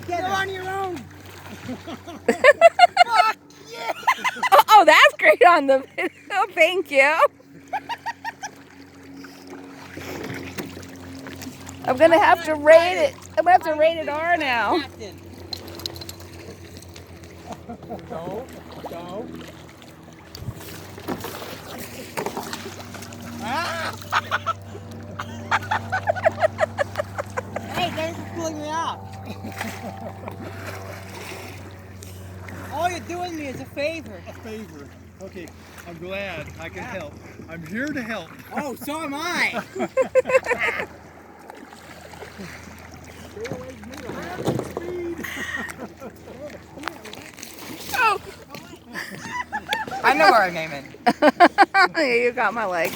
Get on your own. Fuck yeah! Oh, that's great on the video. Thank you. I'm gonna have to rate it. I'm gonna have to rate it R now. Go, go. Hey, thanks for pulling me out. All you're doing me is a favor. A favor. Okay, I'm glad I can help. I'm here to help. Oh, so am I. Oh. I know where I'm aiming. You got my leg.